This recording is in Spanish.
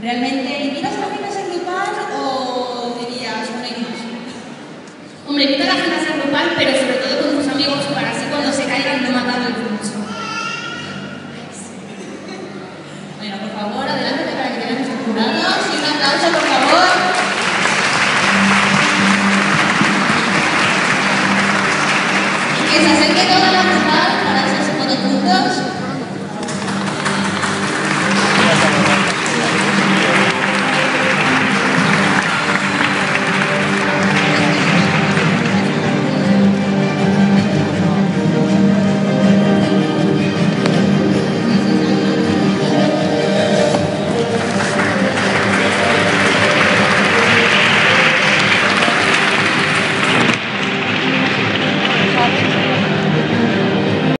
¿Realmente invitas a la gimnasia grupal o dirías, bueno, irnos? Hombre, invito a la gimnasia grupal, pero sobre todo con tus amigos, para así cuando se caigan no matarlos mucho. Bueno, por favor, adelante para que vean nuestros jurados y un aplauso, por favor. Y que se acerque toda la grupal para hacerse fotos juntos.